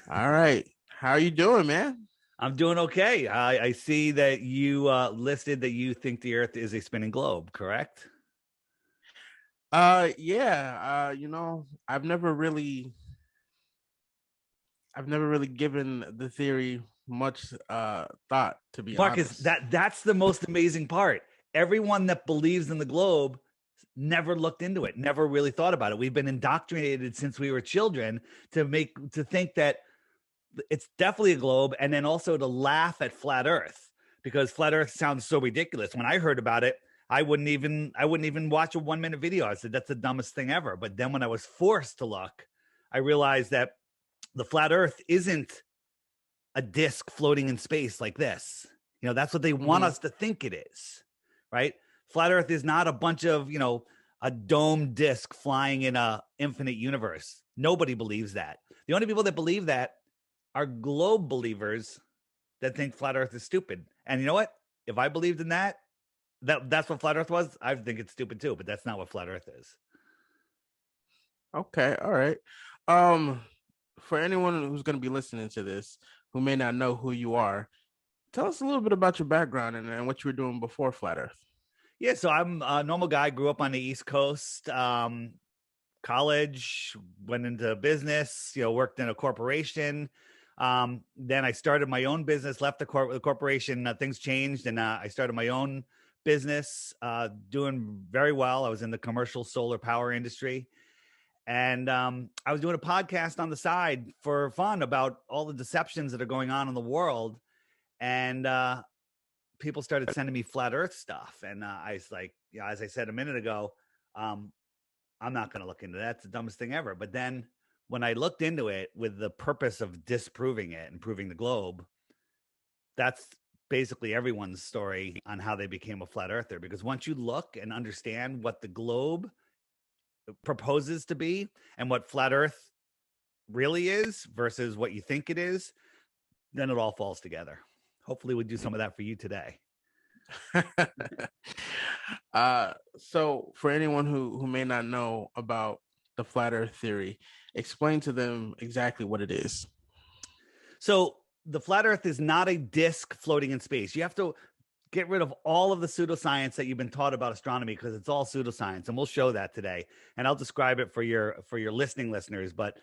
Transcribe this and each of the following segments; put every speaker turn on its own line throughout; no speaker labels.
All right. How are you doing, man?
I'm doing okay. I see that you listed that you think the Earth is a spinning globe, correct?
Yeah, I've never really given the theory much thought, to be
Marcus,
honest.
that's the most amazing part. Everyone that believes in the globe never looked into it, never really thought about it. We've been indoctrinated since we were children to think that it's definitely a globe, and then also to laugh at flat Earth because flat Earth sounds so ridiculous. When I heard about it, I wouldn't even watch a 1 minute video. I said that's the dumbest thing ever. But then when I was forced to look, I realized that the flat Earth isn't a disc floating in space like this. That's what they want
Hmm.
us to think it is, right? Flat Earth is not a bunch of, a dome disc flying in a infinite universe. Nobody believes that. The only people that believe that are globe believers that think flat Earth is stupid. And you know what? If I believed in that's what flat Earth was, I think it's stupid too. But that's not what flat Earth is.
Okay, all right. Um, for anyone who's going to be listening to this who may not know who you are, tell us a little bit about your background and what you were doing before Flat Earth.
Yeah, so I'm a normal guy. Grew up on the East Coast. College, went into business. Worked in a corporation. Then I started my own business. Left the corporation. Things changed, and I started my own business. Doing very well. I was in the commercial solar power industry. And I was doing a podcast on the side for fun about all the deceptions that are going on in the world. And people started sending me flat Earth stuff. And I was like, as I said a minute ago, um, I'm not going to look into that. It's the dumbest thing ever. But then when I looked into it with the purpose of disproving it and proving the globe, that's basically everyone's story on how they became a flat earther. Because once you look and understand what the globe proposes to be and what flat earth really is versus what you think it is, then it all falls together. Hopefully, we do some of that for you today.
So for anyone who may not know about the Flat Earth theory, explain to them exactly what it is.
So, the flat earth is not a disk floating in space. You have to get rid of all of the pseudoscience that you've been taught about astronomy because it's all pseudoscience, and we'll show that today. And I'll describe it for your listening listeners. But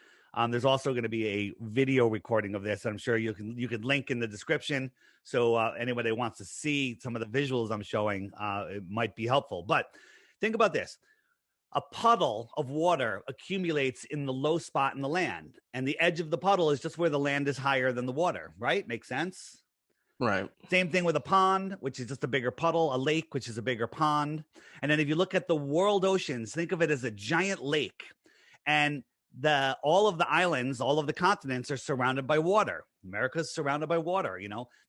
there's also going to be a video recording of this. I'm sure you can link in the description, so anybody that wants to see some of the visuals I'm showing, it might be helpful. But think about this: a puddle of water accumulates in the low spot in the land, and the edge of the puddle is just where the land is higher than the water. Right? Makes sense.
Right.
Same thing with a pond, which is just a bigger puddle, a lake, which is a bigger pond. And then if you look at the world oceans, think of it as a giant lake. And the all of the islands, all of the continents are surrounded by water. America's surrounded by water,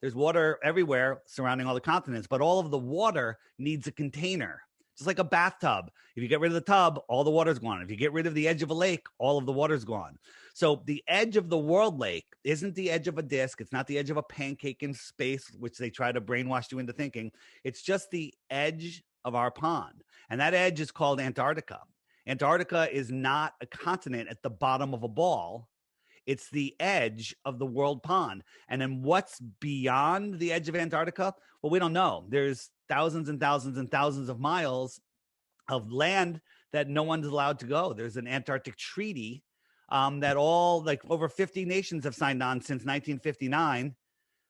There's water everywhere surrounding all the continents, but all of the water needs a container. Just like a bathtub. If you get rid of the tub, all the water's gone. If you get rid of the edge of a lake, all of the water's gone. So the edge of the world lake isn't the edge of a disc. It's not the edge of a pancake in space, which they try to brainwash you into thinking. It's just the edge of our pond. And that edge is called Antarctica. Antarctica is not a continent at the bottom of a ball. It's the edge of the world pond. And then what's beyond the edge of Antarctica? Well, we don't know. There's thousands and thousands and thousands of miles of land that no one's allowed to go. There's an Antarctic treaty that all like over 50 nations have signed on since 1959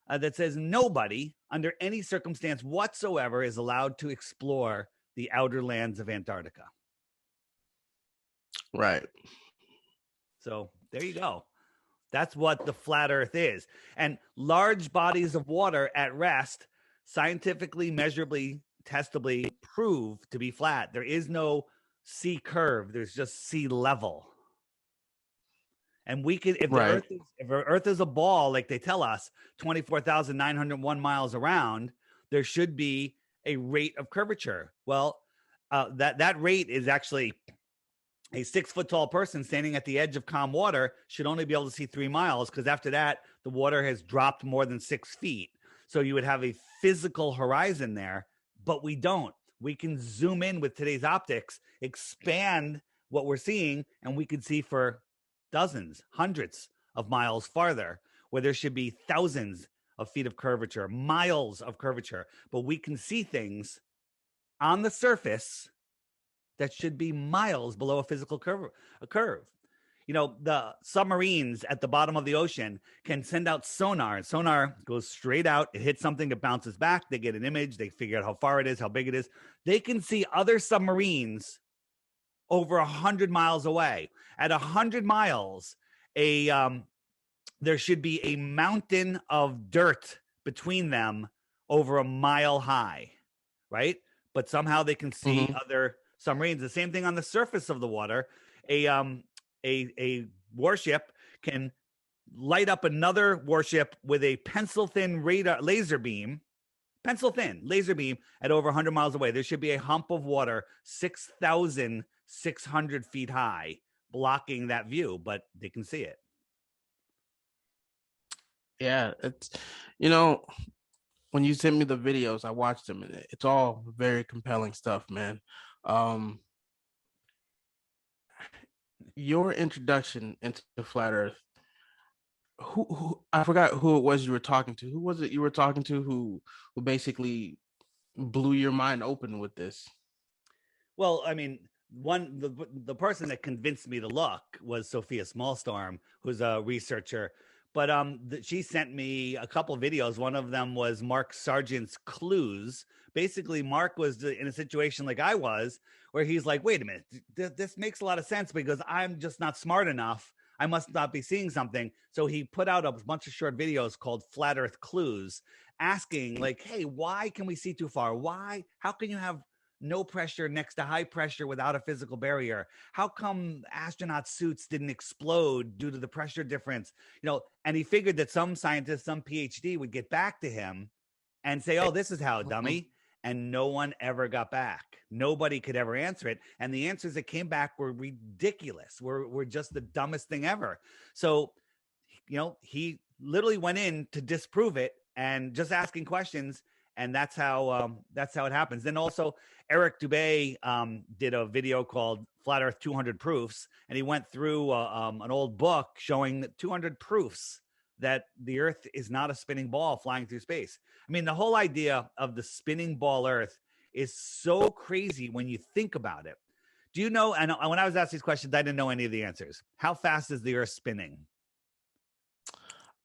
that says nobody under any circumstance whatsoever is allowed to explore the outer lands of Antarctica.
Right.
So there you go. That's what the flat earth is. And large bodies of water at rest scientifically, measurably, testably prove to be flat. There is no sea curve, there's just sea level. And we could,
Right.
if the Earth is a ball, like they tell us, 24,901 miles around, there should be a rate of curvature. Well, that rate is actually a 6 foot tall person standing at the edge of calm water should only be able to see 3 miles because after that, the water has dropped more than 6 feet. So you would have a physical horizon there, but we don't. We can zoom in with today's optics, expand what we're seeing, and we could see for dozens, hundreds of miles farther, where there should be thousands of feet of curvature, miles of curvature, but we can see things on the surface that should be miles below a physical curve. You know, the submarines at the bottom of the ocean can send out sonar. Sonar goes straight out. It hits something, it bounces back. They get an image. They figure out how far it is, how big it is. They can see other submarines over 100 miles away. At 100 miles, there should be a mountain of dirt between them over a mile high, right? But somehow they can see other submarines. The same thing on the surface of the water. A warship can light up another warship with a pencil thin laser beam at over 100 miles away. There should be a hump of water 6,600 feet high blocking that view, but they can see it.
Yeah, it's, you know, when you send me the videos, I watched them, and it's all very compelling stuff, man. Um, your introduction into flat Earth, who I forgot who it was you were talking to. Who was it you were talking to who basically blew your mind open with this?
Well, I mean, the person that convinced me to look was Sophia Smallstorm, who's a researcher. But she sent me a couple of videos. One of them was Mark Sargent's Clues. Basically, Mark was in a situation like I was, where he's like, "Wait a minute, this makes a lot of sense because I'm just not smart enough. I must not be seeing something." So he put out a bunch of short videos called Flat Earth Clues, asking like, "Hey, why can we see too far? Why? How can you have no pressure next to high pressure without a physical barrier? How come astronaut suits didn't explode due to the pressure difference?" You know, and he figured that some scientist, some PhD would get back to him and say, "Oh, this is how, dummy." And no one ever got back. Nobody could ever answer it. And the answers that came back were ridiculous, were just the dumbest thing ever. So, you know, he literally went in to disprove it and just asking questions. And that's how it happens. Then also Eric Dubay did a video called Flat Earth 200 Proofs, and he went through an old book showing 200 proofs that the Earth is not a spinning ball flying through space. I mean, the whole idea of the spinning ball Earth is so crazy when you think about it. Do you know? And when I was asked these questions, I didn't know any of the answers. How fast is the Earth spinning?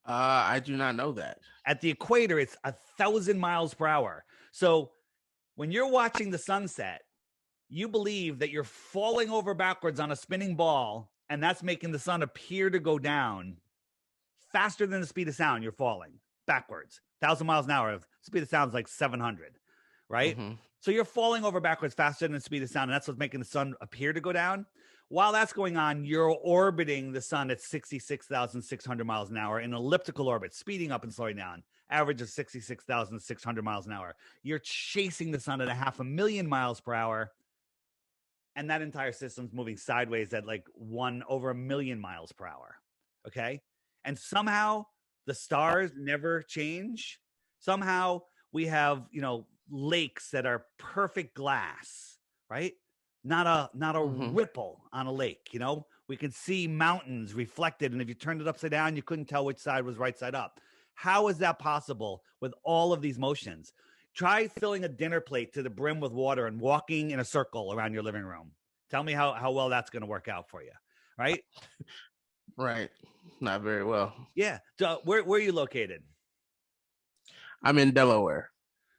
I do not know that.
At the equator, it's 1,000 miles per hour. So when you're watching the sunset, you believe that you're falling over backwards on a spinning ball, and that's making the sun appear to go down faster than the speed of sound. You're falling backwards, 1,000 miles an hour. Speed of sound is like 700, right? So you're falling over backwards faster than the speed of sound, and that's what's making the sun appear to go down. While that's going on, you're orbiting the sun at 66,600 miles an hour in an elliptical orbit, speeding up and slowing down, average of 66,600 miles an hour. You're chasing the sun at 500,000 miles per hour, and that entire system's moving sideways at like over 1,000,000 miles per hour. Okay. And somehow the stars never change. Somehow we have, you know, lakes that are perfect glass, right? Not a ripple on a lake. You know, we can see mountains reflected, and if you turned it upside down, you couldn't tell which side was right side up. How is that possible with all of these motions? Try filling a dinner plate to the brim with water and walking in a circle around your living room. Tell me how well that's going to work out for you, right?
Right. Not very well.
Yeah. So where are you located?
I'm in Delaware.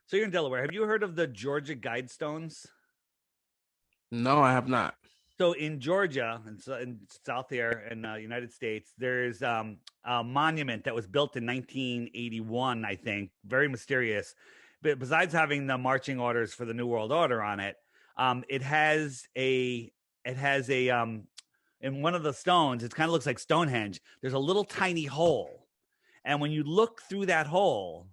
So you're in Delaware. Have you heard of the Georgia Guidestones?
No, I have not.
So in Georgia, and so in South here in the United States, there's a monument that was built in 1981, I think, very mysterious. But besides having the marching orders for the New World Order on it, it has a in one of the stones, it kind of looks like Stonehenge. There's a little tiny hole, and when you look through that hole,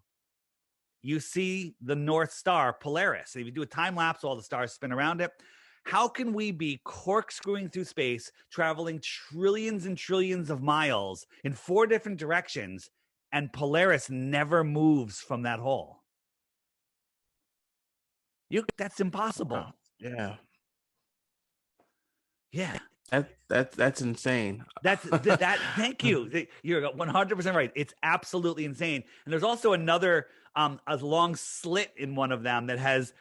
you see the North Star, Polaris. And if you do a time lapse, all the stars spin around it. How can we be corkscrewing through space, traveling trillions and trillions of miles in 4 different directions, and Polaris never moves from that hole? That's impossible.
Yeah.
Yeah.
That's insane.
That. Thank you. You're 100% right. It's absolutely insane. And there's also another a long slit in one of them that has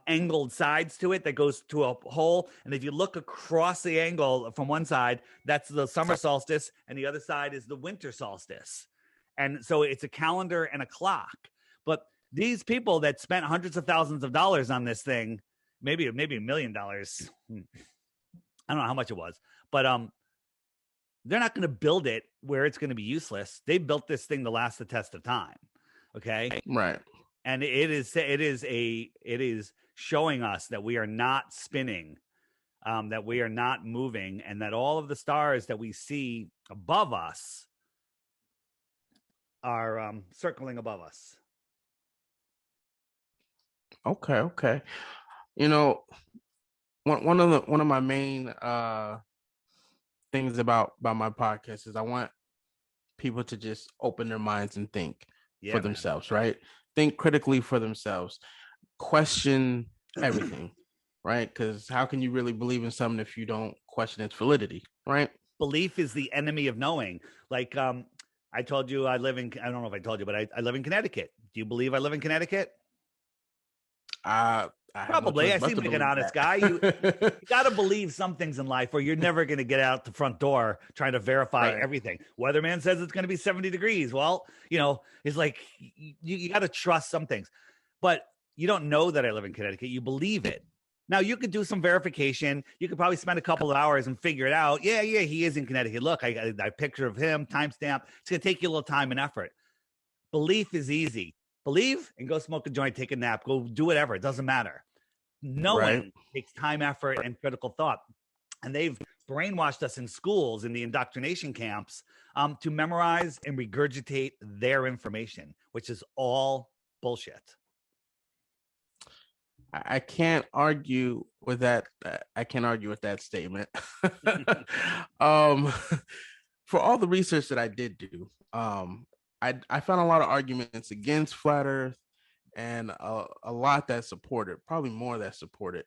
angled sides to it that goes to a hole. And if you look across the angle from one side, that's the summer solstice, and the other side is the winter solstice. And so it's a calendar and a clock. But these people that spent hundreds of thousands of dollars on this thing, maybe $1 million. I don't know how much it was, but they're not going to build it where it's going to be useless. They built this thing to last the test of time. Okay.
Right.
And it is showing us that we are not spinning, that we are not moving, and that all of the stars that we see above us are circling above us.
Okay. Okay. You know, one of my main things about my podcast is I want people to just open their minds and think
Yeah,
for
man.
themselves, right? Think critically for themselves. Question everything, right? Because how can you really believe in something if you don't question its validity, right?
Belief is the enemy of knowing. Like I told you, I don't know if I told you, but I live in Connecticut. Do you believe I live in Connecticut?
I have no
Probably.
choice
I
but
seem
to
like an
believe
honest guy. You got to believe some things in life, or you're never going to get out the front door trying to verify
right.
everything. Weatherman says it's going to be 70 degrees. Well, it's like you got to trust some things, but you don't know that I live in Connecticut. You believe it. Now you could do some verification. You could probably spend a couple of hours and figure it out. Yeah, he is in Connecticut. Look, I picture of him, timestamp. It's going to take you a little time and effort. Belief is easy. Believe and go smoke a joint, take a nap, go do whatever. It doesn't matter. Knowing
Right.
takes time, effort, and critical thought. And they've brainwashed us in schools, in the indoctrination camps, to memorize and regurgitate their information, which is all bullshit.
I can't argue with that. I can't argue with that statement. um, for all the research that I did do, I found a lot of arguments against flat Earth and a lot that supported, probably more that supported.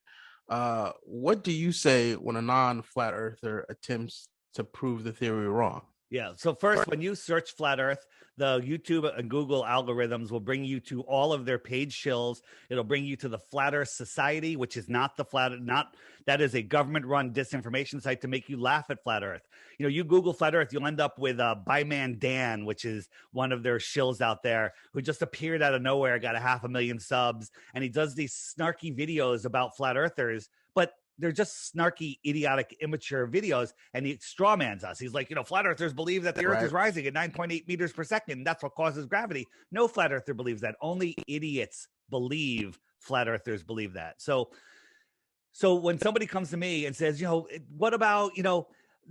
What do you say when a non-flat earther attempts to prove the theory wrong?
Yeah. So first, when you search flat Earth, the YouTube and Google algorithms will bring you to all of their page shills. It'll bring you to the Flat Earth Society, which is not that is a government-run disinformation site to make you laugh at flat Earth. You Google flat Earth, you'll end up with Byman Dan, which is one of their shills out there, who just appeared out of nowhere, got 500,000 subs, and he does these snarky videos about flat Earthers, but they're just snarky, idiotic, immature videos, and he strawmans us. He's like, flat earthers believe that the Earth is rising at 9.8 meters per second. That's what causes gravity. No flat earther believes that. Only idiots believe flat earthers believe that. So when somebody comes to me and says, what about,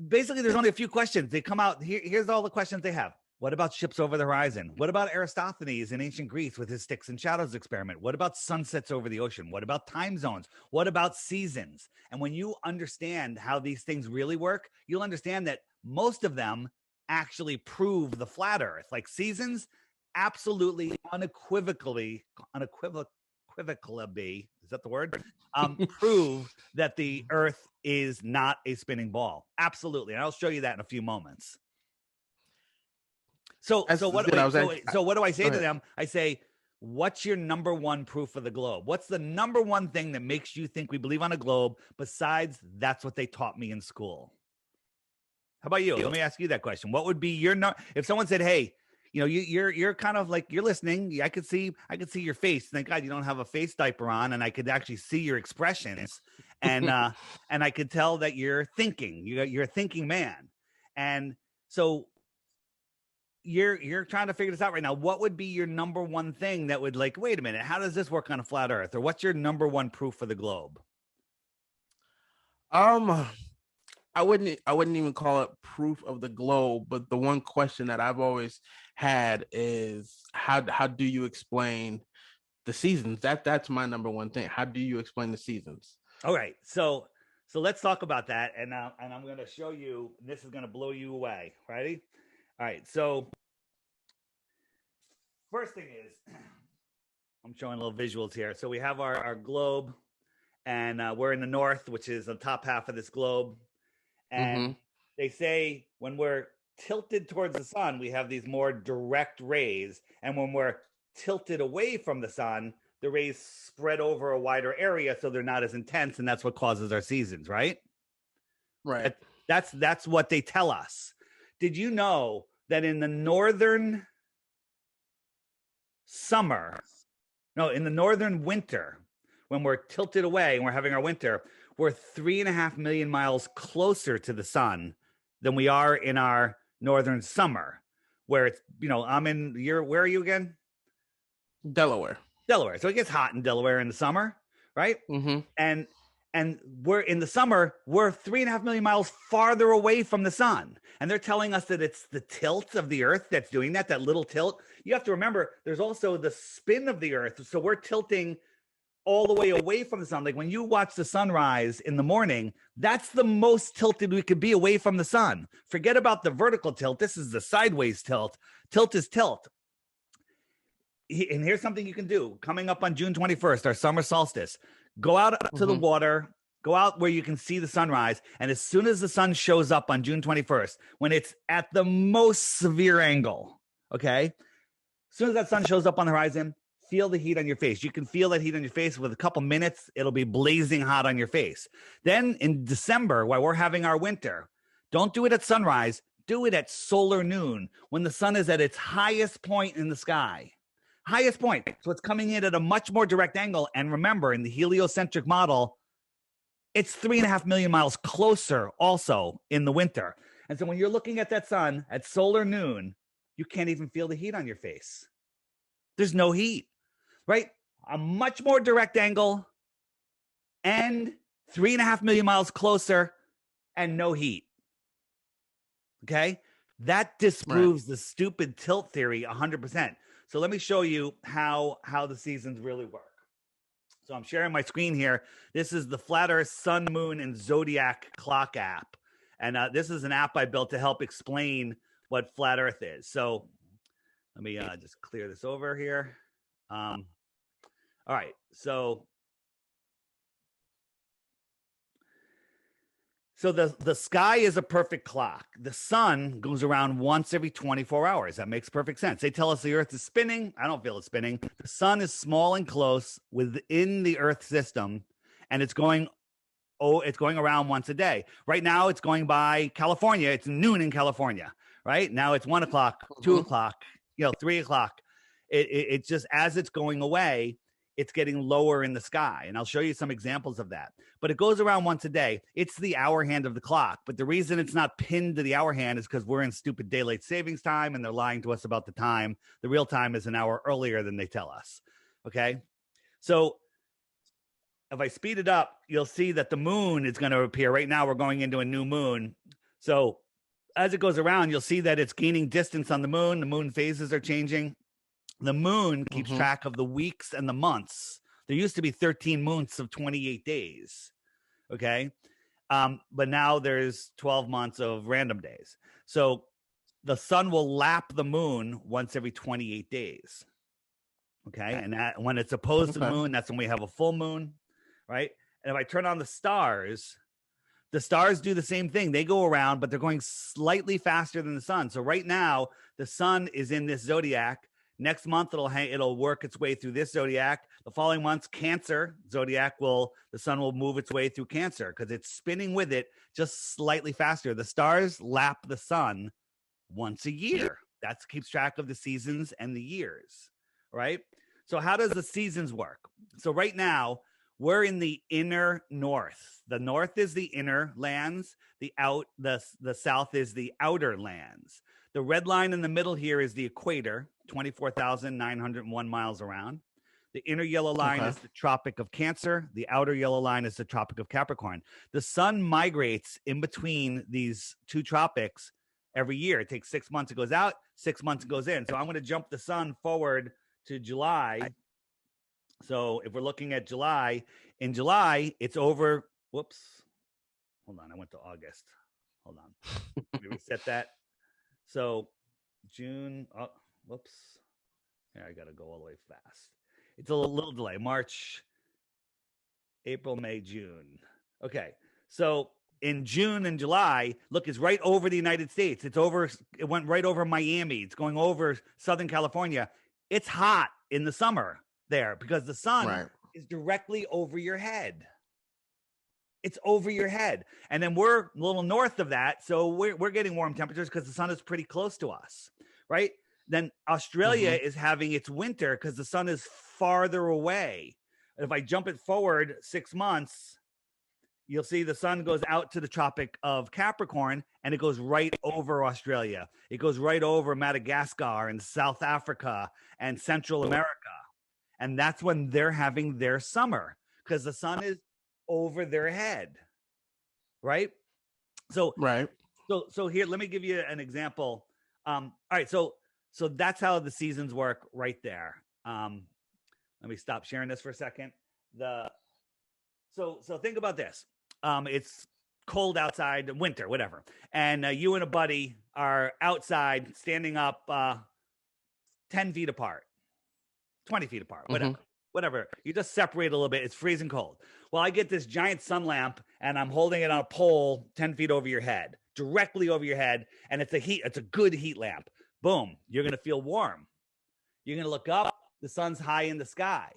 basically there's only a few questions. They come out, here's all the questions they have. What about ships over the horizon? What about Aristophanes in ancient Greece with his sticks and shadows experiment? What about sunsets over the ocean? What about time zones? What about seasons? And when you understand how these things really work, you'll understand that most of them actually prove the flat Earth. Like seasons, absolutely unequivocally, is that the word? Prove that the Earth is not a spinning ball. Absolutely. And I'll show you that in a few moments. So what do I say to them? I say, what's your number one proof of the globe? What's the number one thing that makes you think we believe on a globe besides that's what they taught me in school? How about you? Let me ask you that question. What would be your if someone said, hey, you're kind of like, you're listening. I could see your face. Thank God you don't have a face diaper on, and I could actually see your expressions, and I could tell that you're thinking. You're a thinking man, and so you're trying to figure this out right now. What would be your number one thing that would like, wait a minute, how does this work on a flat Earth? Or what's your number one proof for the globe?
I wouldn't even call it proof of the globe, but the one question that I've always had is how do you explain the seasons? That's my number one thing. How do you explain the seasons?
All right. So let's talk about that. And I'm going to show you, this is going to blow you away. Ready? All right. So first thing is, I'm showing little visuals here. So we have our globe, and we're in the north, which is the top half of this globe. And
Mm-hmm.
they say when we're tilted towards the sun, we have these more direct rays. And when we're tilted away from the sun, the rays spread over a wider area so they're not as intense. And that's what causes our seasons, right?
Right.
That, that's what they tell us. Did you know that in the northern summer, no, in the northern winter, when we're tilted away and we're having our winter, we're 3.5 million miles closer to the sun than we are in our northern summer, where it's, I'm in, where are you again?
Delaware.
Delaware. So it gets hot in Delaware in the summer, right?
Mm-hmm.
And we're in the summer, we're 3.5 million miles farther away from the sun. And they're telling us that it's the tilt of the earth that's doing that little tilt. You have to remember there's also the spin of the earth. So we're tilting all the way away from the sun. Like when you watch the sunrise in the morning, that's the most tilted we could be away from the sun. Forget about the vertical tilt. This is the sideways tilt. Tilt is tilt. And here's something you can do coming up on June 21st, our summer solstice. Go out to the water, go out where you can see the sunrise. And as soon as the sun shows up on June 21st, when it's at the most severe angle, okay, as soon as that sun shows up on the horizon, feel the heat on your face. You can feel that heat on your face with a couple minutes. It'll be blazing hot on your face. Then in December, while we're having our winter, don't do it at sunrise. Do it at solar noon when the sun is at its highest point in the sky. Highest point. So it's coming in at a much more direct angle. And remember, in the heliocentric model, it's 3.5 million miles closer also in the winter. And so when you're looking at that sun at solar noon, you can't even feel the heat on your face. There's no heat, right? A much more direct angle and 3.5 million miles closer and no heat. Okay. That disproves the stupid tilt theory 100%. So let me show you how the seasons really work. So I'm sharing my screen here. This is the Flat Earth Sun, Moon, and Zodiac Clock app. And this is an app I built to help explain what flat Earth is. So let me just clear this over here. All right. So the sky is a perfect clock. The sun goes around once every 24 hours. That makes perfect sense. They tell us the earth is spinning. I don't feel it spinning. The sun is small and close within the earth system, and it's going around once a day. Right now it's going by California. It's noon in California, right? Now it's 1 o'clock, 2 o'clock, 3 o'clock. It just, as it's going away, it's getting lower in the sky. And I'll show you some examples of that. But it goes around once a day. It's the hour hand of the clock. But the reason it's not pinned to the hour hand is because we're in stupid daylight savings time and they're lying to us about the time. The real time is an hour earlier than they tell us. Okay. So if I speed it up, you'll see that the moon is going to appear. Right now, we're going into a new moon. So as it goes around, you'll see that it's gaining distance on the moon. The moon phases are changing. The moon keeps track of the weeks and the months. There used to be 13 months of 28 days. Okay. But now there's 12 months of random days. So the sun will lap the moon once every 28 days. Okay. And that, when it's opposed to the moon, that's when we have a full moon. Right. And if I turn on the stars do the same thing. They go around, but they're going slightly faster than the sun. So right now, the sun is in this zodiac. Next month, it'll work its way through this zodiac. The following month's Cancer zodiac the sun will move its way through Cancer because it's spinning with it just slightly faster. The stars lap the sun once a year. That keeps track of the seasons and the years, right? So how does the seasons work? So right now, we're in the inner north. The north is the inner lands. The south is the outer lands. The red line in the middle here is the equator, 24,901 miles around. The inner yellow line is the Tropic of Cancer. The outer yellow line is the Tropic of Capricorn. The sun migrates in between these two tropics every year. It takes 6 months. It goes out, 6 months it goes in. So I'm going to jump the sun forward to July. So if we're looking at July, in July, it's over. Whoops. Hold on. I went to August. Hold on. Let me reset that. So June. Oh, whoops. Here, I got to go all the way fast. It's a little delay. March, April, May, June. Okay. So in June and July, look, is right over the United States. It went right over Miami. It's going over Southern California. It's hot in the summer there because the sun
Right.
is directly over your head. It's over your head. And then we're a little north of that. So we're getting warm temperatures because the sun is pretty close to us, right? Then Australia is having its winter because the sun is farther away. If I jump it forward 6 months, you'll see the sun goes out to the Tropic of Capricorn and it goes right over Australia. It goes right over Madagascar and South Africa and Central America. And that's when they're having their summer because the sun is over their head, right? So
Right.
so here, let me give you an example. All right, so that's how the seasons work right there. Let me stop sharing this for a second. So think about this. It's cold outside, winter, whatever, and you and a buddy are outside, standing up 10 feet apart, 20 feet apart, whatever. You just separate a little bit. It's freezing cold. Well, I get this giant sun lamp and I'm holding it on a pole 10 feet over your head, directly over your head. And it's a good heat lamp. Boom. You're going to feel warm. You're going to look up. The sun's high in the sky.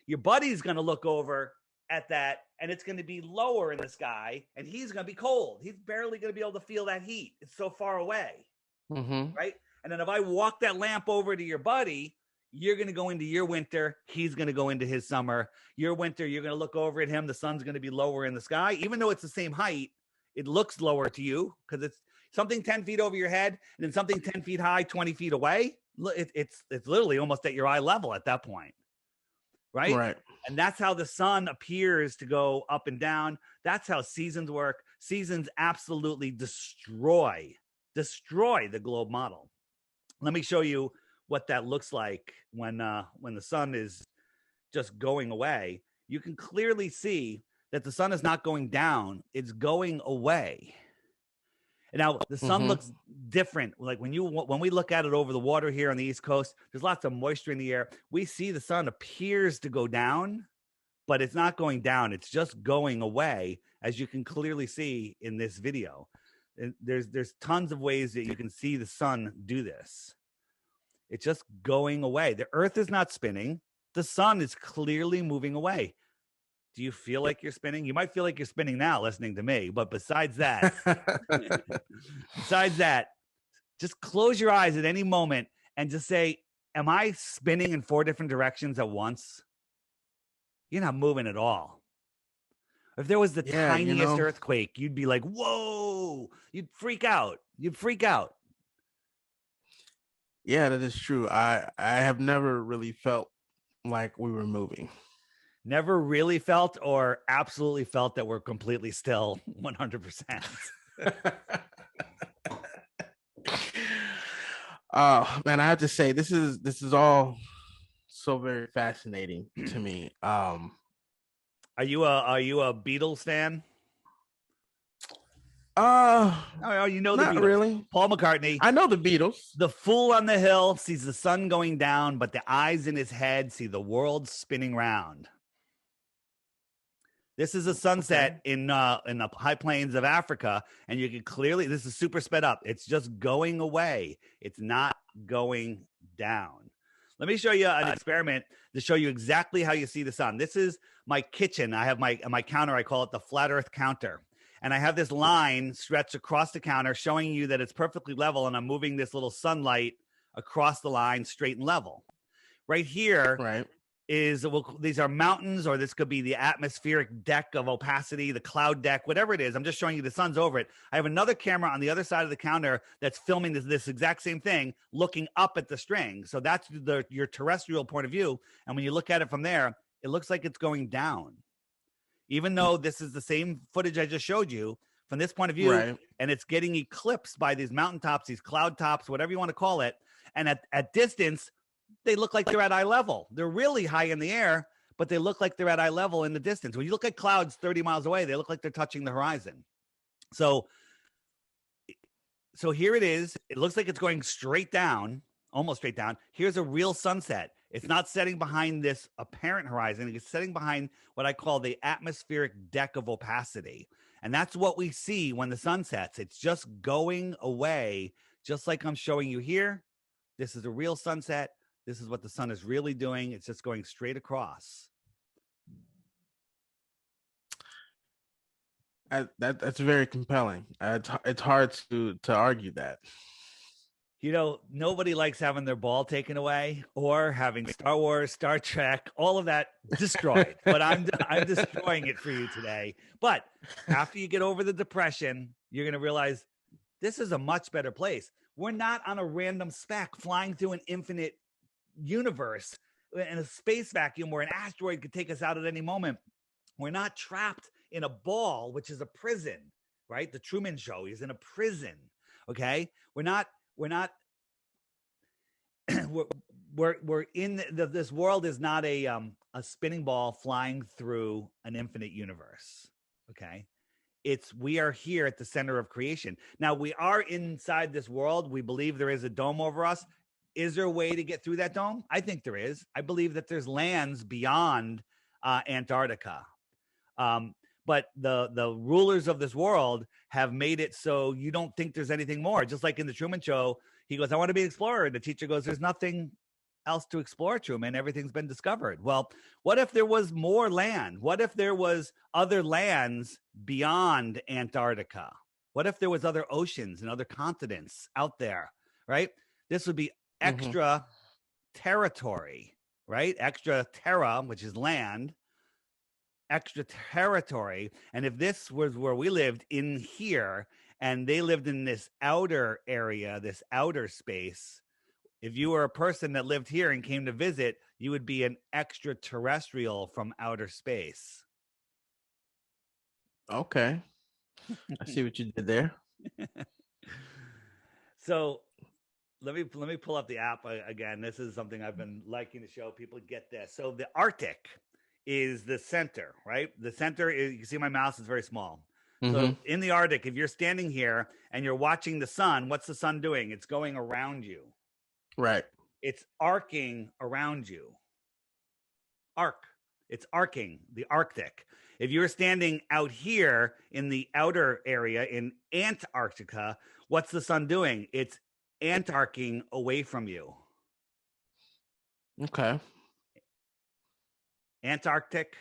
Your buddy's going to look over at that and it's going to be lower in the sky and he's going to be cold. He's barely going to be able to feel that heat. It's so far away. Right. And then if I walk that lamp over to your buddy, you're going to go into your winter. He's going to go into his summer. Your winter, you're going to look over at him. The sun's going to be lower in the sky. Even though it's the same height, it looks lower to you because it's something 10 feet over your head and then something 10 feet high, 20 feet away. It's literally almost at your eye level at that point. Right?
Right.
And that's how the sun appears to go up and down. That's how seasons work. Seasons absolutely destroy the globe model. Let me show you what that looks like when the sun is just going away. You can clearly see that the sun is not going down; it's going away. And now the sun looks different. Like when we look at it over the water here on the East Coast, there's lots of moisture in the air. We see the sun appears to go down, but it's not going down. It's just going away, as you can clearly see in this video. And there's tons of ways that you can see the sun do this. It's just going away. The earth is not spinning. The sun is clearly moving away. Do you feel like you're spinning? You might feel like you're spinning now listening to me, but besides that, just close your eyes at any moment and just say, am I spinning in 4 different directions at once? You're not moving at all. If there was the tiniest earthquake, you'd be like, whoa, you'd freak out.
Yeah, that is true. I have never really felt like we were moving.
Never really felt or absolutely felt that we're completely still 100%.
Oh man, I have to say this is all so very fascinating to me.
Are you a Beatles fan? Oh, you know the
not
Beatles.
Really.
Paul McCartney.
I know the Beatles.
The fool on the hill sees the sun going down, but the eyes in his head see the world spinning round. This is a sunset in the high plains of Africa, and you can clearly, this is super sped up. It's just going away. It's not going down. Let me show you an experiment to show you exactly how you see the sun. This is my kitchen. I have my counter. I call it the flat earth counter. And I have this line stretched across the counter showing you that it's perfectly level, and I'm moving this little sunlight across the line straight and level. Right here,
right,
these are mountains, or this could be the atmospheric deck of opacity, the cloud deck, whatever it is. I'm just showing you the sun's over it. I have another camera on the other side of the counter that's filming this exact same thing, looking up at the string. So that's your terrestrial point of view. And when you look at it from there, it looks like it's going down. Even though this is the same footage I just showed you from this point of view, right, and it's getting eclipsed by these mountaintops, these cloud tops, whatever you want to call it. And at distance, they look like they're at eye level. They're really high in the air, but they look like they're at eye level in the distance. When you look at clouds 30 miles away, they look like they're touching the horizon. So here it is. It looks like it's going straight down, almost straight down. Here's a real sunset. It's not setting behind this apparent horizon. It's setting behind what I call the atmospheric deck of opacity. And that's what we see when the sun sets. It's just going away, just like I'm showing you here. This is a real sunset. This is what the sun is really doing. It's just going straight across.
That's very compelling. It's hard to argue that.
You know, nobody likes having their ball taken away or having Star Wars, Star Trek, all of that destroyed. But I'm destroying it for you today. But after you get over the depression, you're going to realize this is a much better place. We're not on a random speck flying through an infinite universe in a space vacuum where an asteroid could take us out at any moment. We're not trapped in a ball, which is a prison, right? The Truman Show is in a prison. Okay, we're not we're in this world is not a spinning ball flying through an infinite universe. Okay, we are here at the center of creation. Now we are inside this world. We believe there is a dome over us. Is there a way to get through that dome? I think there is. I believe that there's lands beyond Antarctica. But the rulers of this world have made it so you don't think there's anything more. Just like in the Truman Show, he goes, I want to be an explorer. And the teacher goes, there's nothing else to explore, Truman. Everything's been discovered. Well, what if there was more land? What if there was other lands beyond Antarctica? What if there was other oceans and other continents out there, right? This would be extra territory, right? Extra terra, which is land. Extra territory. And if this was where we lived in here and they lived in this outer area, this outer space, if you were a person that lived here and came to visit, you would be an extraterrestrial from outer space.
Okay. I see what you did there.
So let me pull up the app again. This is something I've been liking to show people get this. So the Arctic is the center, right? The center is, you can see my mouse is very small. So in the Arctic, if you're standing here and you're watching the sun, what's the sun doing? It's going around you.
Right.
It's arcing around you. It's arcing, the Arctic. If you're standing out here in the outer area in Antarctica, what's the sun doing? It's antarcing away from you.
Okay.
Antarctic,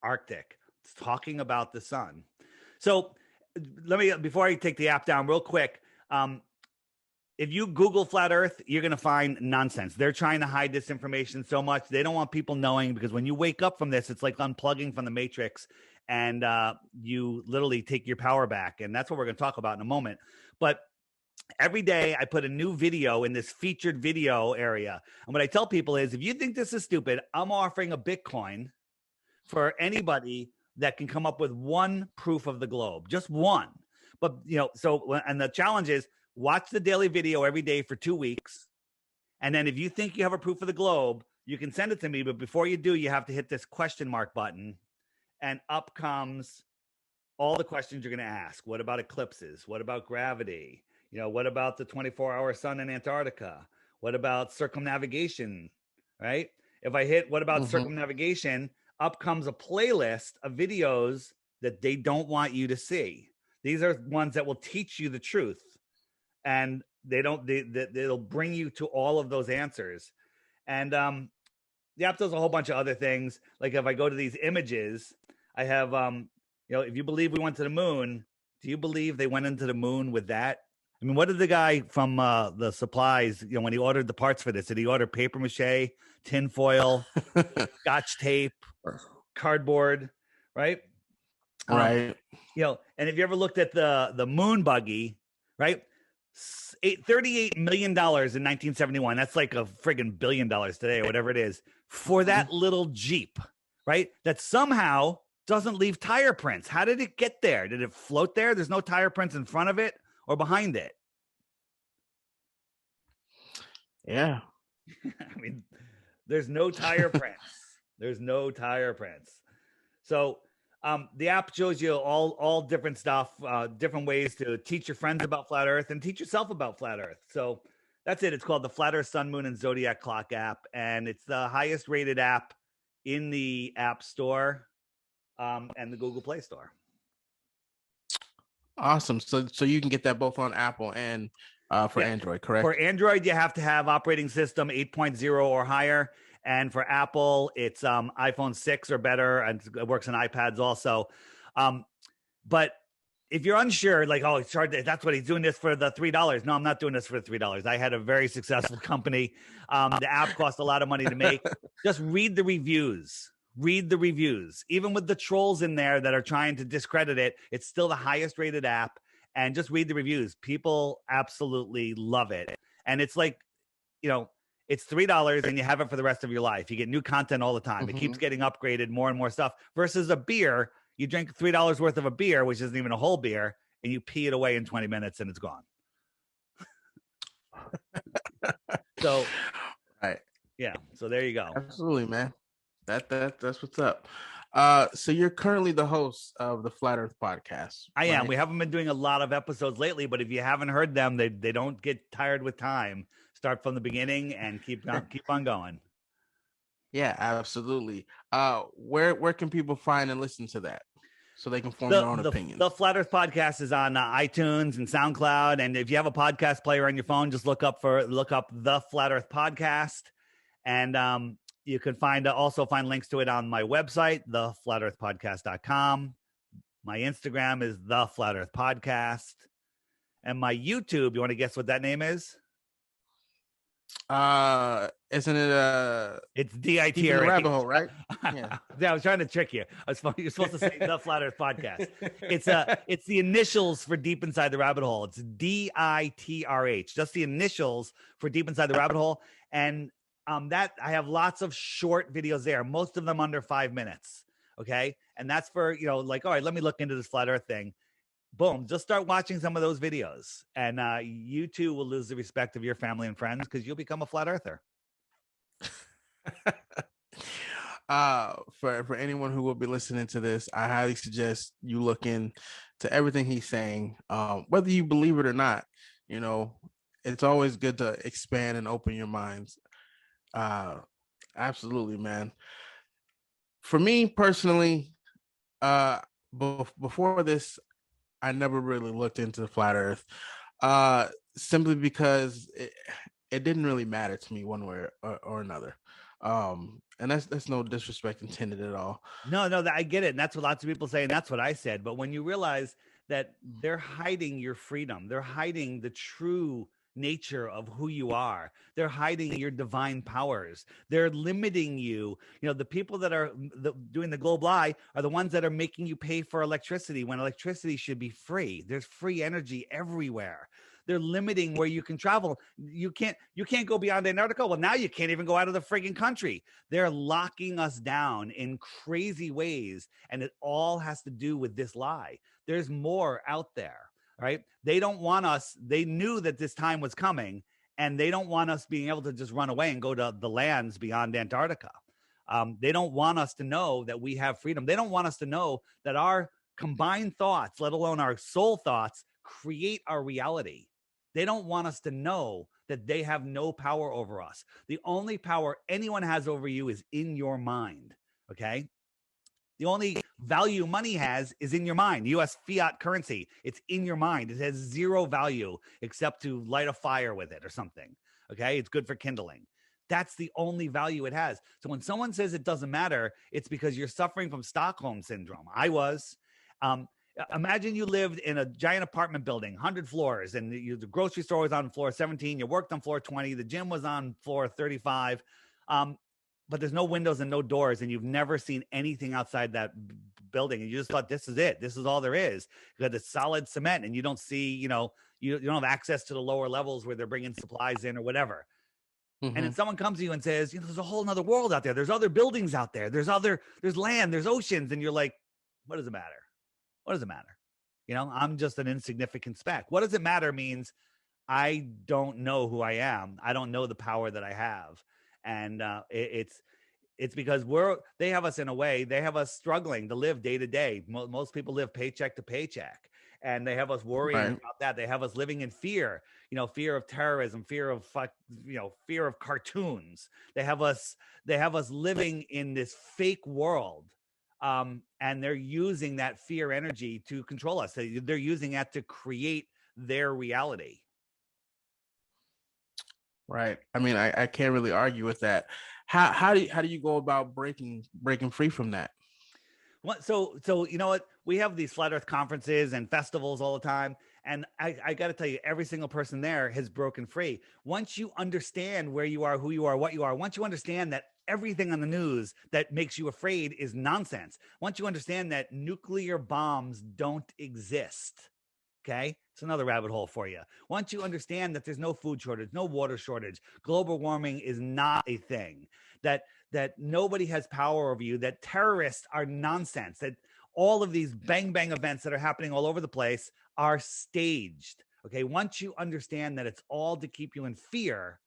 Arctic. It's talking about the sun. So let me, before I take the app down real quick, if you Google flat Earth, you're going to find nonsense. They're trying to hide this information so much. They don't want people knowing, because when you wake up from this, it's like unplugging from the Matrix, and you literally take your power back. And that's what we're going to talk about in a moment. But every day I put a new video in this featured video area. And what I tell people is, if you think this is stupid, I'm offering a Bitcoin for anybody that can come up with one proof of the globe, just one. But, you know, so, and the challenge is watch the daily video every day for 2 weeks. And then if you think you have a proof of the globe, you can send it to me. But before you do, you have to hit this question mark button, and up comes all the questions you're going to ask. What about eclipses? What about gravity? You know, what about the 24-hour sun in Antarctica? What about circumnavigation, right? If I hit what about circumnavigation, up comes a playlist of videos that they don't want you to see. These are ones that will teach you the truth. And they'll bring you to all of those answers. And the app does a whole bunch of other things. Like if I go to these images, I have, if you believe we went to the moon, do you believe they went into the moon with that? I mean, what did the guy from the supplies, when he ordered the parts for this, did he order paper mache, tin foil, scotch tape, cardboard, right?
Right.
And if you ever looked at the moon buggy, right? $38 million in 1971. That's like a friggin' $1 billion today or whatever it is for that little Jeep, right? That somehow doesn't leave tire prints. How did it get there? Did it float there? There's no tire prints in front of it or behind it.
Yeah.
I mean, there's no tire prints. There's no tire prints. So the app shows you all different stuff, different ways to teach your friends about flat Earth and teach yourself about flat Earth. So that's it. It's called the Flat Earth Sun, Moon, and Zodiac Clock app, and it's the highest rated app in the App Store and the Google Play Store.
Awesome. So you can get that both on Apple and for
Yeah.
Android,
For
correct?
Android, you have to have operating system 8.0 or higher. And for Apple, it's iPhone 6 or better. And it works on iPads also. Um, but if you're unsure, like, oh, it's hard, that's what he's doing this for the $3. No, I'm not doing this for the $3. I had a very successful company. The app cost a lot of money to make. Just read the reviews. Read the reviews. Even with the trolls in there that are trying to discredit it, it's still the highest rated app. And just read the reviews. People absolutely love it. And it's like, you know, it's $3 and you have it for the rest of your life. You get new content all the time. It keeps getting upgraded, more and more stuff. Versus a beer, you drink $3 worth of a beer, which isn't even a whole beer, and you pee it away in 20 minutes and it's gone. So,
Right.
yeah. So there you go.
Absolutely, man. That's what's up. So you're currently the host of the Flat Earth podcast,
I am.
right?
We haven't been doing a lot of episodes lately, but if you haven't heard them, they don't get tired with time. Start from the beginning and keep on going.
Yeah, absolutely. Where can people find and listen to that so they can form their own
The
opinions?
Flat Earth podcast is on iTunes and SoundCloud, and if you have a podcast player on your phone, just look up the Flat Earth podcast, and you can also find links to it on my website, theflatearthpodcast.com. My Instagram is the Flat Earth Podcast, and my YouTube. You want to guess what that name is?
Isn't it
It's
Deep in the
DITRH.
Rabbit Hole, right?
Yeah. I was trying to trick you. You're supposed to say the Flat Earth Podcast. It's the initials for Deep Inside the Rabbit Hole. It's DITRH. Just the initials for Deep Inside the Rabbit Hole. And that I have lots of short videos there, most of them under 5 minutes. Okay. And that's for, like, all right, let me look into this flat earth thing. Boom, just start watching some of those videos, and you too will lose the respect of your family and friends because you'll become a flat earther.
For anyone who will be listening to this, I highly suggest you look into everything he's saying, whether you believe it or not. It's always good to expand and open your minds. Absolutely, man. For me personally, before this, I never really looked into the flat earth, simply because it didn't really matter to me one way or another. And that's no disrespect intended at all.
No, I get it. And that's what lots of people say. And that's what I said. But when you realize that they're hiding your freedom, they're hiding the true nature of who you are, they're hiding your divine powers, they're limiting you. The people that are doing the global lie are the ones that are making you pay for electricity when electricity should be free. There's free energy everywhere. They're limiting where you can travel. You can't go beyond Antarctica. Well, now you can't even go out of the friggin' country. They're locking us down in crazy ways, and it all has to do with this lie. There's more out there. Right? They don't want us. They knew that this time was coming, and they don't want us being able to just run away and go to the lands beyond Antarctica. They don't want us to know that we have freedom. They don't want us to know that our combined thoughts, let alone our soul thoughts, create our reality. They don't want us to know that they have no power over us. The only power anyone has over you is in your mind. Okay? The only value money has is in your mind. US fiat currency, it's in your mind. It has zero value except to light a fire with it or something. Okay, it's good for kindling. That's the only value it has. So when someone says it doesn't matter, it's because you're suffering from Stockholm syndrome. I was. Imagine you lived in a giant apartment building, 100 floors, and the grocery store was on floor 17. You worked on floor 20. The gym was on floor 35. But there's no windows and no doors, and you've never seen anything outside that building, and you just thought, this is it. This is all there is. Because it's solid cement, and you don't see, you don't have access to the lower levels where they're bringing supplies in or whatever. Mm-hmm. And then someone comes to you and says, there's a whole nother world out there. There's other buildings out there. There's land, there's oceans. And you're like, what does it matter? What does it matter? I'm just an insignificant speck. What does it matter means I don't know who I am. I don't know the power that I have. And it's because they have us in a way, they have us struggling to live day to day. Most people live paycheck to paycheck, and they have us worrying about that. They have us living in fear, fear of terrorism, fear of fear of cartoons. They have us living in this fake world And they're using that fear energy to control us. They're using that to create their reality.
Right. I mean, I can't really argue with that. How do you go about breaking free from that?
So you know what? We have these flat Earth conferences and festivals all the time, and I got to tell you, every single person there has broken free. Once you understand where you are, who you are, what you are, once you understand that everything on the news that makes you afraid is nonsense. Once you understand that nuclear bombs don't exist, okay? It's another rabbit hole for you. Once you understand that there's no food shortage, no water shortage, global warming is not a thing, that nobody has power over you, that terrorists are nonsense, that all of these bang bang events that are happening all over the place are staged. Okay, once you understand that it's all to keep you in fear,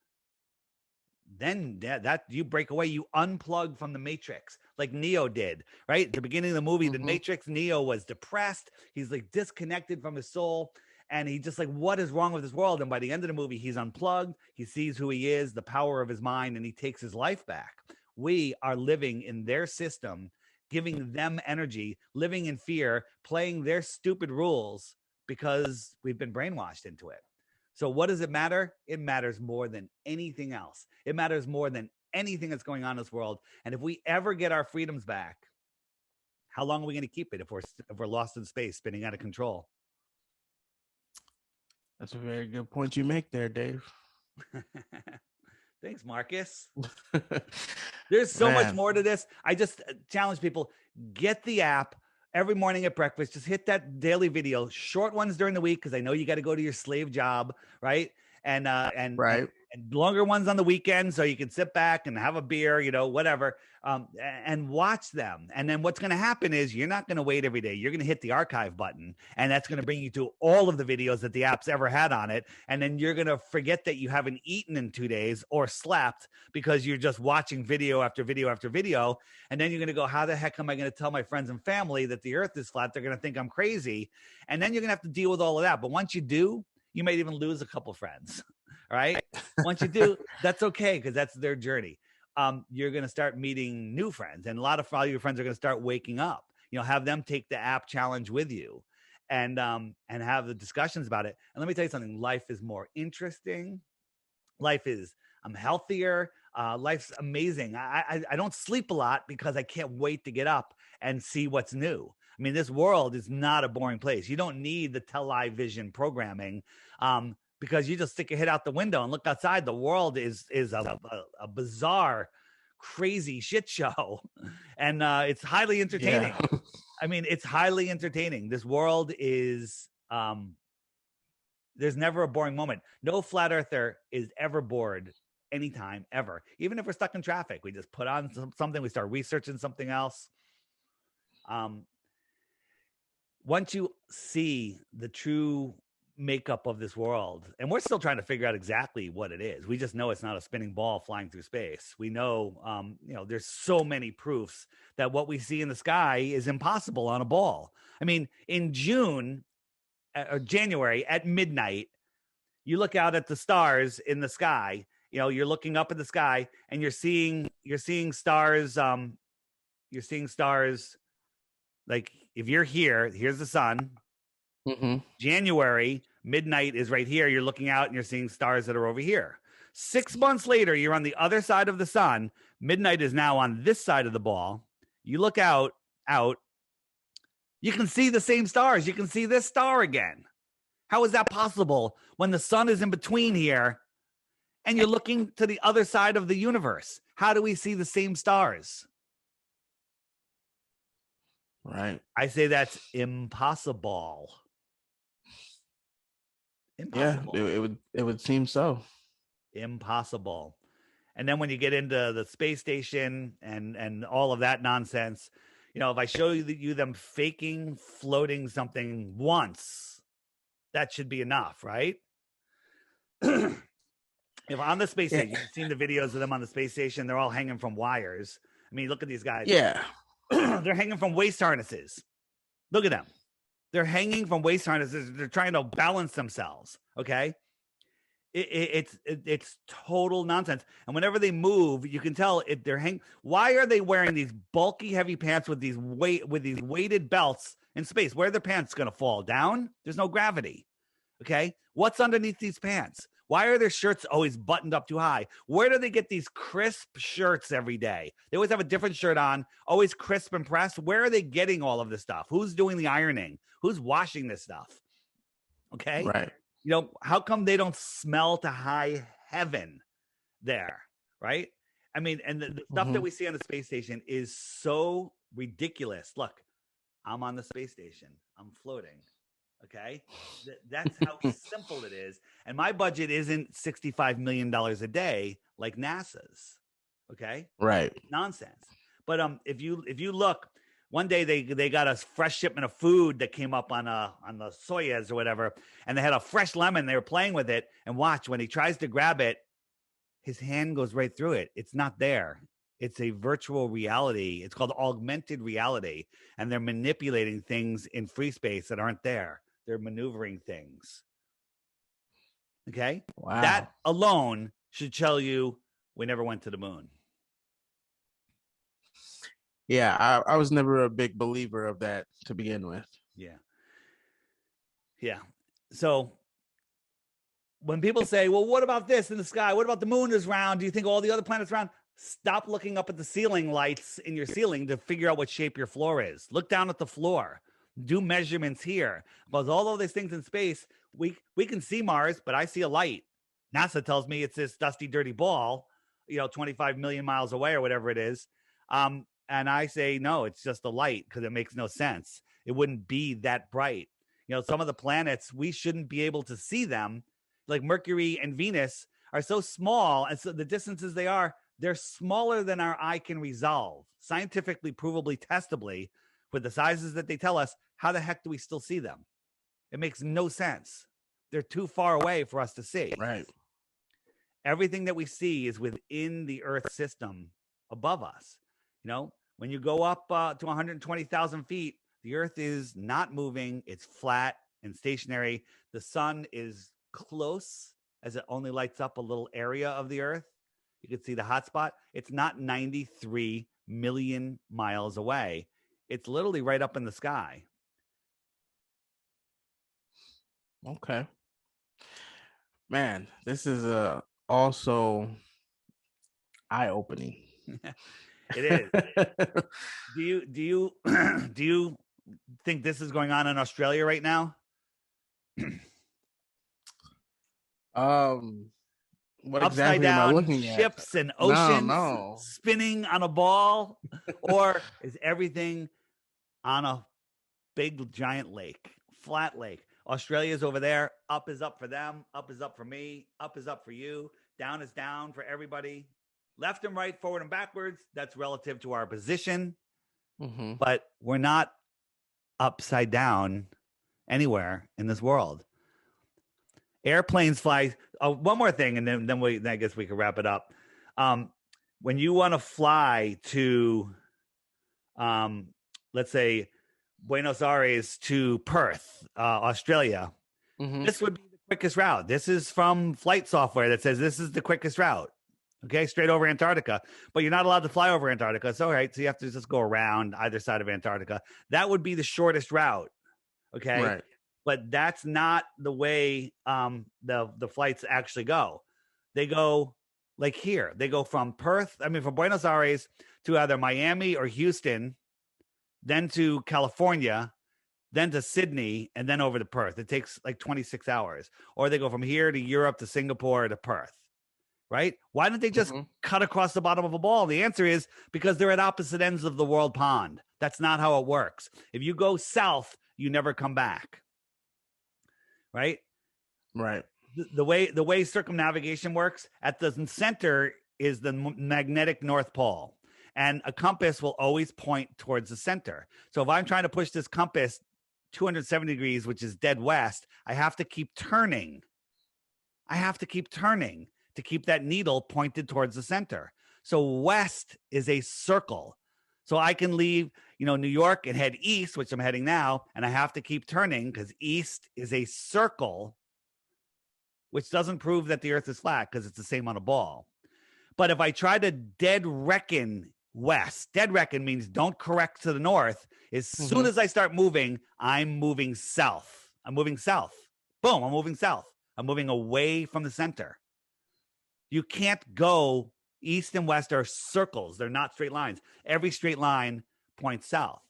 then that you break away, you unplug from the matrix like Neo did, right? At the beginning of the movie, the
Mm-hmm.
Matrix, Neo was depressed, he's like disconnected from his soul, and he just like, what is wrong with this world? And by the end of the movie, he's unplugged, he sees who he is, the power of his mind, and he takes his life back. We are living in their system, giving them energy, living in fear, playing their stupid rules because we've been brainwashed into it. So what does it matter? It matters more than anything else. It matters more than anything that's going on in this world. And if we ever get our freedoms back, how long are we going to keep it if we're lost in space, spinning out of control?
That's a very good point you make there, Dave.
Thanks, Marcus. There's so much more to this. I just challenge people, get the app every morning at breakfast. Just hit that daily video, short ones during the week, because I know you got to go to your slave job, right? And
Right.
and longer ones on the weekend, so you can sit back and have a beer, whatever, and watch them. And then what's going to happen is you're not going to wait every day. You're going to hit the archive button, and that's going to bring you to all of the videos that the app's ever had on it. And then you're going to forget that you haven't eaten in 2 days or slept because you're just watching video after video after video. And then you're going to go, how the heck am I going to tell my friends and family that the earth is flat? They're going to think I'm crazy. And then you're going to have to deal with all of that. But once you do, you might even lose a couple friends. All right. Once you do, that's okay, because that's their journey. You're going to start meeting new friends, and a lot of your friends are going to start waking up. Have them take the app challenge with you, and have the discussions about it. And let me tell you something: life is more interesting. Life is healthier. Life's amazing. I don't sleep a lot because I can't wait to get up and see what's new. I mean, this world is not a boring place. You don't need the television programming. Because you just stick your head out the window and look outside. The world is a bizarre, crazy shit show, and it's highly entertaining.
Yeah.
I mean, it's highly entertaining. This world is there's never a boring moment. No flat earther is ever bored anytime, ever. Even if we're stuck in traffic, we just put on something, we start researching something else. Once you see the true makeup of this world, and we're still trying to figure out exactly what it is, we just know it's not a spinning ball flying through space. We know there's so many proofs that what we see in the sky is impossible on a ball. I mean, in June or January at midnight, you look out at the stars in the sky, you're looking up at the sky and you're seeing stars. You're seeing stars. Like, if you're here's the sun.
Mm-hmm.
January, midnight is right here. You're looking out and you're seeing stars that are over here. 6 months later, you're on the other side of the sun. Midnight is now on this side of the ball. You look out, you can see the same stars. You can see this star again. How is that possible when the sun is in between here and you're looking to the other side of the universe? How do we see the same stars?
Right.
I say that's impossible. Impossible.
Yeah, it would seem so.
Impossible. And then when you get into the space station and all of that nonsense, if I show you them faking floating something once, that should be enough, right? If on the space station, you've seen the videos of them on the space station, they're all hanging from wires. I mean, look at these guys.
Yeah.
They're hanging from waist harnesses. Look at them. They're hanging from waist harnesses. They're trying to balance themselves. Okay. It's total nonsense. And whenever they move, you can tell if they're why are they wearing these bulky, heavy pants with these weighted belts in space? Where are their pants going to fall down? There's no gravity. Okay, what's underneath these pants? Why are their shirts always buttoned up too high? Where do they get these crisp shirts every day? They always have a different shirt on, always crisp and pressed. Where are they getting all of this stuff? Who's doing the ironing? Who's washing this stuff? Okay.
Right.
How come they don't smell to high heaven there? Right. I mean, and the stuff that we see on the space station is so ridiculous. Look, I'm on the space station. I'm floating. Okay. That's how simple it is. And my budget isn't $65 million a day like NASA's. Okay.
Right.
Nonsense. But if you look, one day they got a fresh shipment of food that came up on the Soyuz or whatever, and they had a fresh lemon. They were playing with it, and watch, when he tries to grab it, his hand goes right through it. It's not there. It's a virtual reality. It's called augmented reality, and they're manipulating things in free space that aren't there. They're maneuvering things. Okay?
Wow.
That alone should tell you we never went to the moon.
Yeah, I was never a big believer of that to begin with.
Yeah. Yeah. So when people say, well, what about this in the sky? What about the moon is round? Do you think all the other planets round? Stop looking up at the ceiling lights in your ceiling to figure out what shape your floor is. Look down at the floor. Do measurements here. Because all of these things in space, we can see Mars, but I see a light. NASA tells me it's this dusty, dirty ball, 25 million miles away or whatever it is. And I say, no, it's just a light, because it makes no sense. It wouldn't be that bright. Some of the planets, we shouldn't be able to see them. Like Mercury and Venus are so small. And so the distances they're smaller than our eye can resolve. Scientifically, provably, testably, with the sizes that they tell us, how the heck do we still see them? It makes no sense. They're too far away for us to see.
Right.
Everything that we see is within the Earth system above us. When you go up to 120,000 feet, the Earth is not moving. It's flat and stationary. The sun is close, as it only lights up a little area of the Earth. You can see the hot spot. It's not 93 million miles away. It's literally right up in the sky.
Okay. Man, this is also eye-opening.
It is. Do you do you think this is going on in Australia right now?
What
Upside
exactly am I
down
looking at?
ships and oceans
No.
spinning on a ball, or is everything on a big giant lake, flat lake? Australia's over there. Up is up for them. Up is up for me. Up is up for you. Down is down for everybody. Left and right, forward and backwards. That's relative to our position.
Mm-hmm.
But we're not upside down anywhere in this world. Airplanes fly. One more thing, and then I guess we can wrap it up. When you want to fly to, let's say, Buenos Aires to Perth, Australia, this would be the quickest route. This is from flight software that says this is the quickest route. Okay, straight over Antarctica. But you're not allowed to fly over Antarctica. It's all right. So you have to just go around either side of Antarctica. That would be the shortest route. Okay.
Right.
But that's not the way the flights actually go. They go like here. They go from from Buenos Aires to either Miami or Houston, then to California, then to Sydney, and then over to Perth. It takes like 26 hours. Or they go from here to Europe to Singapore to Perth. Right? Why don't they just cut across the bottom of a ball? The answer is because they're at opposite ends of the world pond. That's not how it works. If you go south, you never come back. Right?
Right.
The way circumnavigation works, at the center is the magnetic North Pole. And a compass will always point towards the center. So if I'm trying to push this compass 270 degrees, which is dead west, I have to keep turning. To keep that needle pointed towards the center. So west is a circle. So I can leave, New York and head east, which I'm heading now, and I have to keep turning because east is a circle which doesn't prove that the Earth is flat because it's the same on a ball. But if I try to dead reckon west, dead reckon means don't correct to the north. As soon as I start moving, I'm moving south. I'm moving south. Boom, I'm moving south. I'm moving away from the center. You can't go east and west are circles. They're not straight lines. Every straight line points south.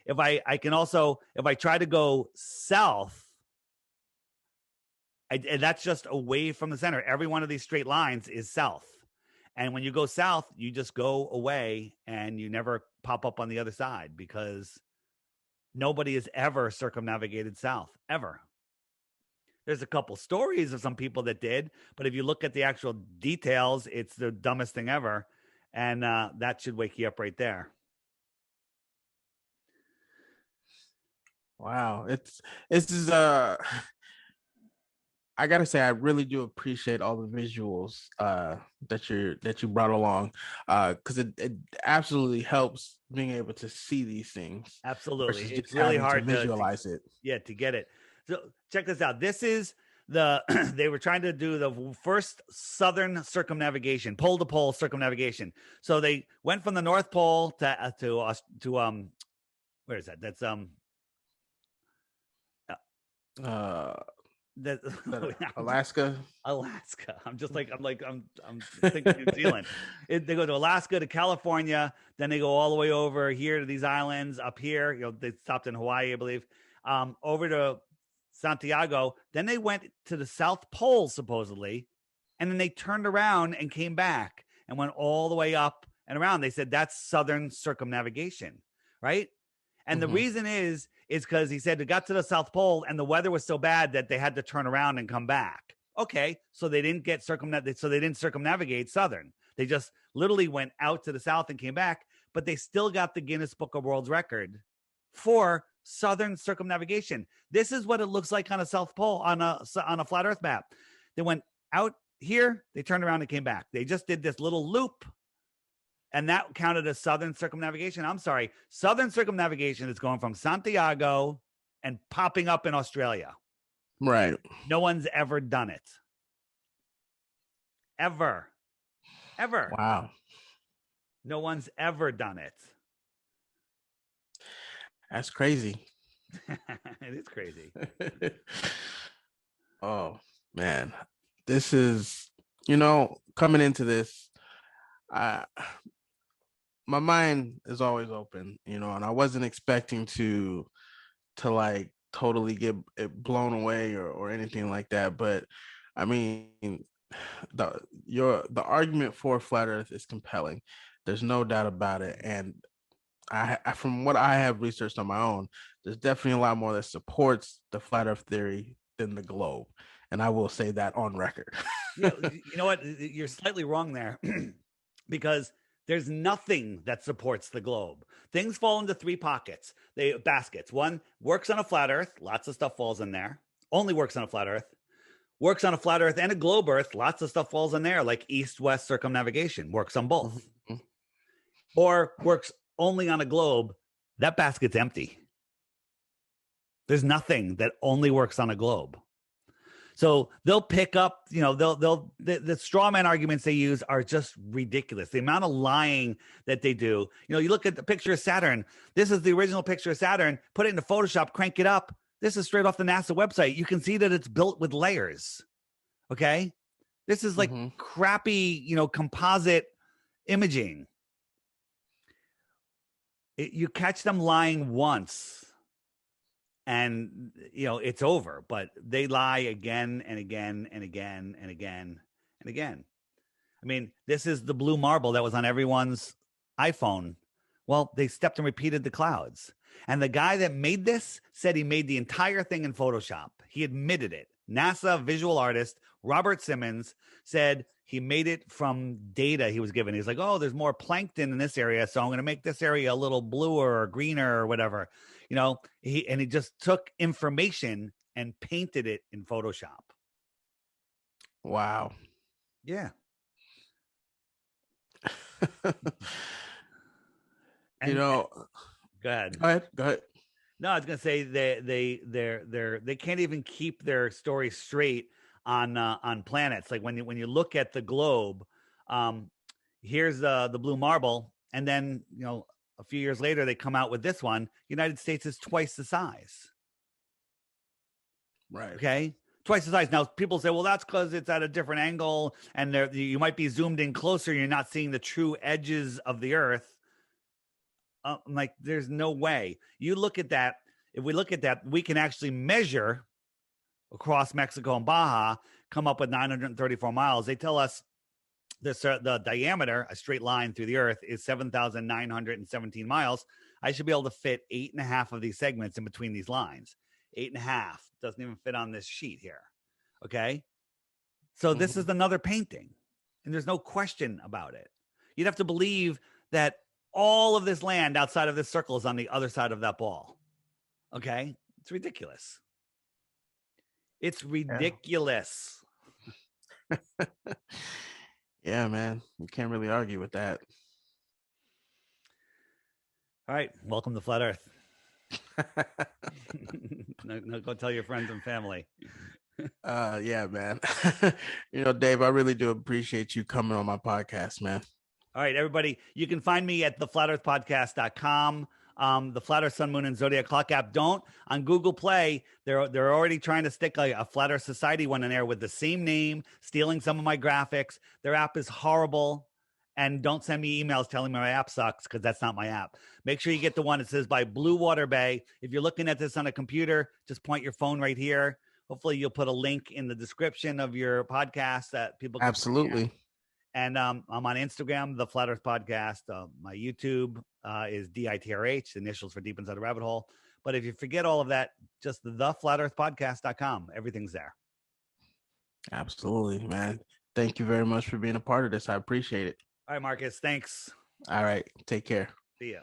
If I can also, if I try to go south, and that's just away from the center. Every one of these straight lines is south. And when you go south, you just go away and you never pop up on the other side because nobody has ever circumnavigated south, ever. There's a couple stories of some people that did, but if you look at the actual details, it's the dumbest thing ever. And that should wake you up right there.
Wow. It's is I gotta say, I really do appreciate all the visuals that you brought along, because it absolutely helps being able to see these things
Absolutely.
versus
It's
just
really
having to
hard
visualize it.
Yeah, to get it. So check this out. This is the they were trying to do the first southern circumnavigation, pole to pole circumnavigation. So they went from the North Pole to where is that? That's
Uh,
that
Alaska.
Alaska. I'm thinking New Zealand. They go to Alaska, to California, then they go all the way over here to these islands up here. You know, they stopped in Hawaii, I believe. Over to Santiago. Then they went to the South Pole, supposedly, and then they turned around and came back and went all the way up and around. They said that's southern circumnavigation, right? And the reason is because he said they got to the South Pole and the weather was so bad that they had to turn around and come back. Okay, so they didn't get so they didn't circumnavigate southern. They just literally went out to the south and came back, but they still got the Guinness Book of World Record for southern circumnavigation. This is what it looks like on a South Pole on a flat Earth map. They went out here, they turned around and came back. They just did this little loop. And that counted as southern circumnavigation. I'm sorry. Southern circumnavigation is going from Santiago and popping up in Australia.
Right.
No one's ever done it. Ever.
Wow.
No one's ever done it.
That's crazy.
It is crazy.
Oh, man. This is, coming into this, my mind is always open, and I wasn't expecting to like totally get it blown away or anything like that. But I mean, the argument for flat Earth is compelling. There's no doubt about it. And I from what I have researched on my own, there's definitely a lot more that supports the flat Earth theory than the globe. And I will say that on record.
You know what? You're slightly wrong there because there's nothing that supports the globe. Things fall into three baskets. One works on a flat Earth. Lots of stuff falls in there. Only works on a flat Earth. Works on a flat Earth and a globe Earth. Lots of stuff falls in there, like east-west circumnavigation. Works on both. Mm-hmm. Or works only on a globe. That basket's empty. There's nothing that only works on a globe. So they'll pick up, the straw man arguments they use are just ridiculous. The amount of lying that they do. You look at the picture of Saturn. This is the original picture of Saturn. Put it into Photoshop, crank it up. This is straight off the NASA website. You can see that it's built with layers. Okay. This is like crappy, composite imaging. You catch them lying once and it's over, but they lie again and again and again and again and again. I mean, this is the blue marble that was on everyone's iPhone. Well, they stepped and repeated the clouds. And the guy that made this said he made the entire thing in Photoshop. He admitted it. NASA visual artist Robert Simmons said he made it from data he was given. He's like, oh, there's more plankton in this area, so I'm going to make this area a little bluer or greener or whatever. He just took information and painted it in Photoshop.
Wow.
Yeah.
Go
ahead.
Go ahead.
No, I was gonna say they can't even keep their story straight on planets. Like when you look at the globe, here's the blue marble, and then a few years later they come out with this one. United States is twice the size.
Right.
Okay. Twice the size. Now people say, well, that's because it's at a different angle and you might be zoomed in closer. You're not seeing the true edges of the earth. I'm like, there's no way. You look at that. If we look at that, we can actually measure across Mexico and Baja, come up with 934 miles. They tell us the diameter, a straight line through the earth, is 7,917 miles. I should be able to fit 8.5 of these segments in between these lines. 8.5 doesn't even fit on this sheet here. Okay. So this is another painting, and there's no question about it. You'd have to believe that all of this land outside of this circle is on the other side of that ball. Okay. It's ridiculous. It's ridiculous.
Yeah. Yeah, man. You can't really argue with that.
All right. Welcome to Flat Earth. No, go tell your friends and family.
Yeah, man. Dave, I really do appreciate you coming on my podcast, man.
All right, everybody. You can find me at theflatearthpodcast.com. The Flat Earth Sun, Moon, and Zodiac Clock app. Don't. On Google Play, they're already trying to stick a Flat Earth Society one in there with the same name, stealing some of my graphics. Their app is horrible. And don't send me emails telling me my app sucks, because that's not my app. Make sure you get the one that says by Blue Water Bay. If you're looking at this on a computer, just point your phone right here. Hopefully you'll put a link in the description of your podcast that people can
Absolutely.
And I'm on Instagram, the Flat Earth Podcast. My YouTube is DITRH, initials for Deep Inside a Rabbit Hole. But if you forget all of that, just theflatearthpodcast.com. Everything's there.
Absolutely, man. Thank you very much for being a part of this. I appreciate it.
All right, Marcus. Thanks.
All right. Take care.
See ya.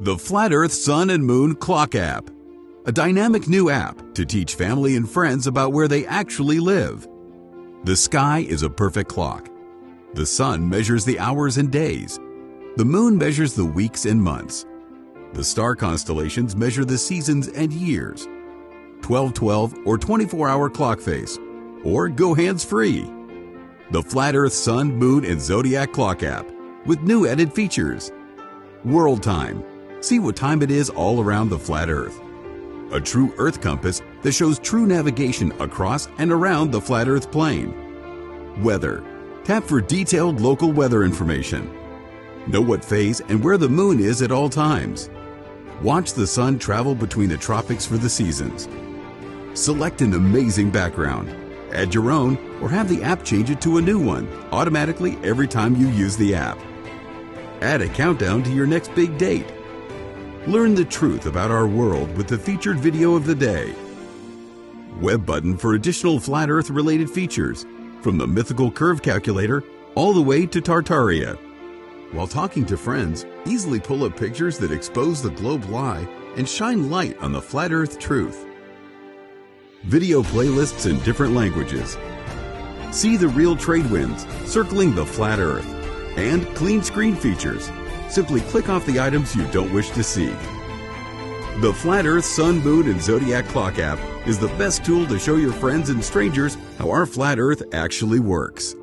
The Flat Earth Sun and Moon Clock app. A dynamic new app to teach family and friends about where they actually live. The sky is a perfect clock. The sun measures the hours and days. The moon measures the weeks and months. The star constellations measure the seasons and years. 12/12 or 24-hour clock face. Or go hands-free. The Flat Earth Sun, Moon, and Zodiac Clock app with new added features. World Time. See what time it is all around the flat Earth. A true Earth compass that shows true navigation across and around the flat Earth plane. Weather. Tap for detailed local weather information. Know what phase and where the moon is at all times. Watch the sun travel between the tropics for the seasons. Select an amazing background. Add your own or have the app change it to a new one automatically every time you use the app. Add a countdown to your next big date. Learn the truth about our world with the featured video of the day. Web button for additional flat Earth related features, from the mythical curve calculator all the way to Tartaria. While talking to friends, easily pull up pictures that expose the globe lie and shine light on the flat Earth truth. Video playlists in different languages. See the real trade winds circling the flat Earth, and clean screen features. Simply click off the items you don't wish to see. The Flat Earth Sun, Moon, and Zodiac Clock app is the best tool to show your friends and strangers how our flat Earth actually works.